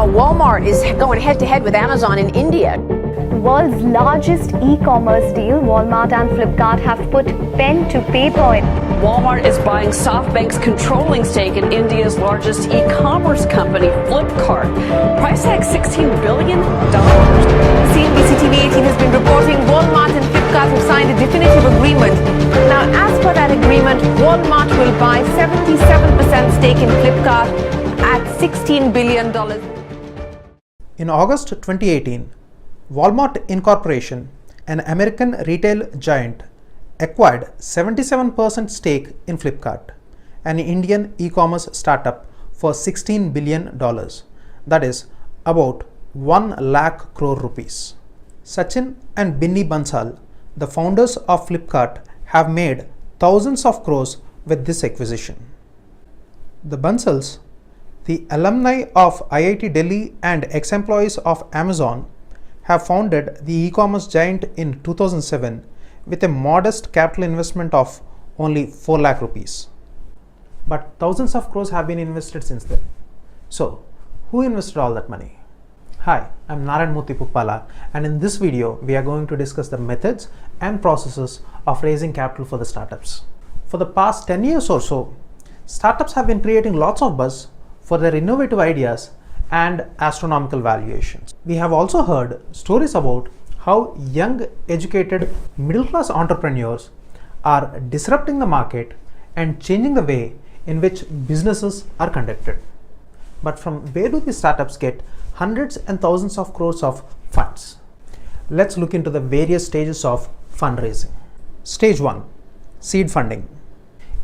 Now Walmart is going head-to-head with Amazon in India. The world's largest e-commerce deal, Walmart and Flipkart have put pen to paper. Walmart is buying SoftBank's controlling stake in India's largest e-commerce company, Flipkart. Price tag $16 billion. CNBC TV 18 has been reporting Walmart and Flipkart have signed a definitive agreement. Now, as per that agreement, Walmart will buy 77% stake in Flipkart at $16 billion. In August 2018, Walmart Incorporation, an American retail giant, acquired 77% stake in Flipkart, an Indian e-commerce startup, for $16 billion. That is about 1 lakh crore rupees. Sachin and Binny Bansal, the founders of Flipkart, have made thousands of crores with this acquisition. The Bansals, the alumni of IIT Delhi and ex-employees of Amazon, have founded the e-commerce giant in 2007 with a modest capital investment of only 4 lakh rupees. But thousands of crores have been invested since then. So, who invested all that money? Hi, I'm Narayana Murthy Puppala, and in this video, we are going to discuss the methods and processes of raising capital for the startups. For the past 10 years or so, startups have been creating lots of buzz for their innovative ideas and astronomical valuations. We have also heard stories about how young, educated, middle-class entrepreneurs are disrupting the market and changing the way in which businesses are conducted. But from where do these startups get hundreds and thousands of crores of funds? Let's look into the various stages of fundraising. Stage 1. Seed funding.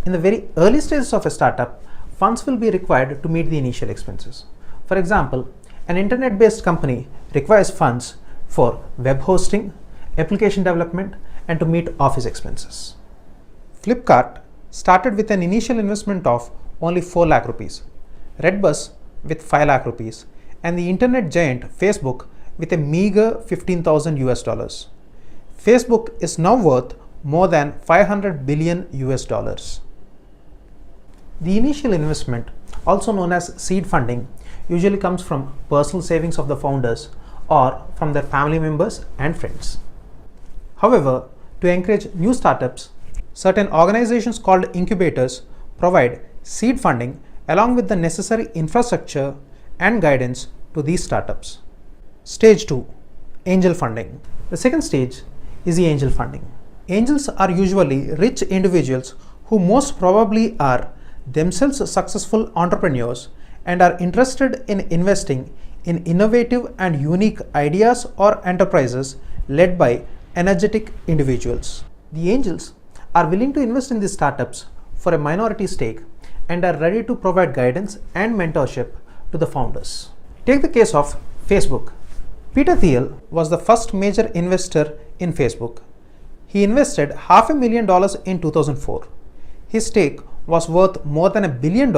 In the very early stages of a startup, funds will be required to meet the initial expenses. For example, an internet-based company requires funds for web hosting, application development, and to meet office expenses. Flipkart started with an initial investment of only 4 lakh rupees, Redbus with 5 lakh rupees, and the internet giant Facebook with a meager 15,000 US dollars. Facebook is now worth more than 500 billion US dollars. The initial investment, also known as seed funding, usually comes from personal savings of the founders or from their family members and friends. However, to encourage new startups, certain organizations called incubators provide seed funding along with the necessary infrastructure and guidance to these startups. Stage 2. Angel funding. The second stage is the angel funding. Angels are usually rich individuals who most probably are themselves successful entrepreneurs and are interested in investing in innovative and unique ideas or enterprises led by energetic individuals. The angels are willing to invest in these startups for a minority stake and are ready to provide guidance and mentorship to the founders. Take the case of Facebook. Peter Thiel was the first major investor in Facebook. He invested $500,000 in 2004. His stake was worth more than $1 billion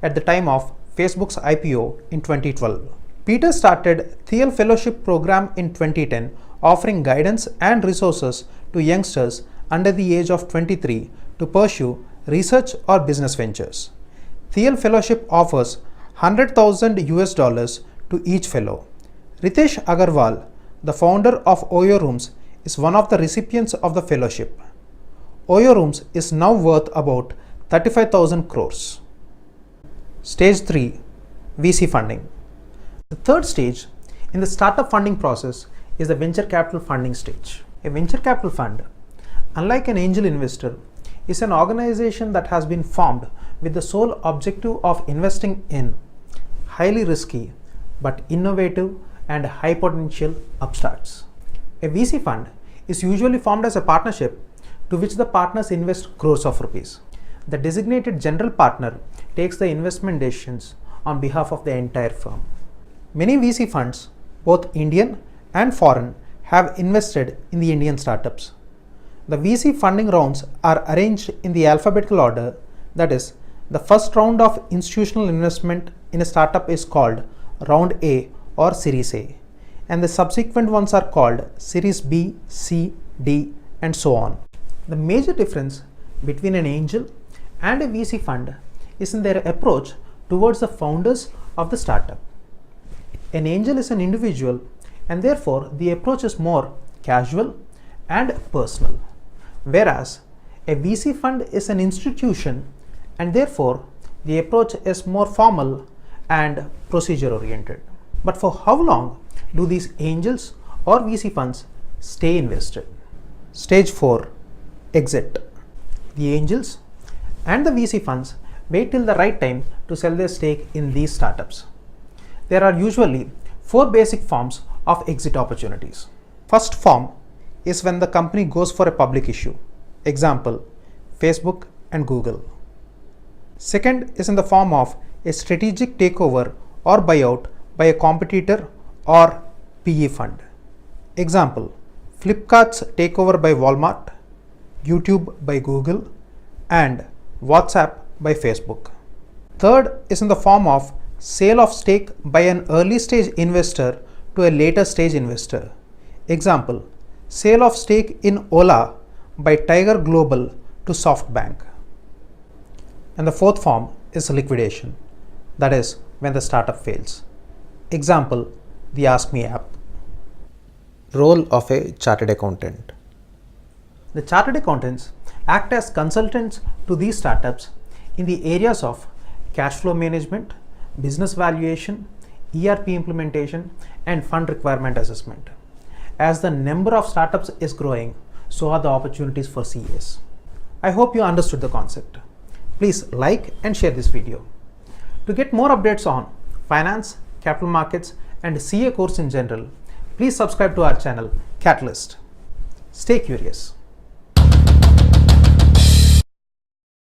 at the time of Facebook's IPO in 2012. Peter started Thiel Fellowship Program in 2010, offering guidance and resources to youngsters under the age of 23 to pursue research or business ventures. Thiel Fellowship offers $100,000 US dollars to each fellow. Ritesh Agarwal, the founder of Oyo Rooms, is one of the recipients of the fellowship. Oyo Rooms is now worth about 35,000 crores. Stage 3. VC funding. The third stage in the startup funding process is the venture capital funding stage. A venture capital fund, unlike an angel investor, is an organization that has been formed with the sole objective of investing in highly risky but innovative and high potential upstarts. A VC fund is usually formed as a partnership to which the partners invest crores of rupees. The designated general partner takes the investment decisions on behalf of the entire firm. Many VC funds, both Indian and foreign, have invested in the Indian startups. The VC funding rounds are arranged in the alphabetical order, that is, the first round of institutional investment in a startup is called Round A or Series A, and the subsequent ones are called Series B, C, D, and so on. The major difference between an angel and a VC fund is in their approach towards the founders of the startup. An angel is an individual and therefore the approach is more casual and personal, whereas a VC fund is an institution and therefore the approach is more formal and procedure oriented. But for how long do these angels or VC funds stay invested? Stage 4, exit. The angels and the VC funds wait till the right time to sell their stake in these startups. There are usually 4 basic forms of exit opportunities. First form is when the company goes for a public issue. Example, Facebook and Google. Second is in the form of a strategic takeover or buyout by a competitor or PE fund. Example, Flipkart's takeover by Walmart, YouTube by Google, and WhatsApp by Facebook. Third is in the form of sale of stake by an early stage investor to a later stage investor. Example, sale of stake in Ola by Tiger Global to SoftBank. And the fourth form is liquidation, that is when the startup fails. Example, the Ask Me app. Role of a chartered accountant. The chartered accountants act as consultants to these startups in the areas of cash flow management, business valuation, ERP implementation, and fund requirement assessment. As the number of startups is growing, so are the opportunities for CAs. I hope you understood the concept. Please like and share this video. To get more updates on finance, capital markets, and CA course in general, please subscribe to our channel, Catalyst. Stay curious.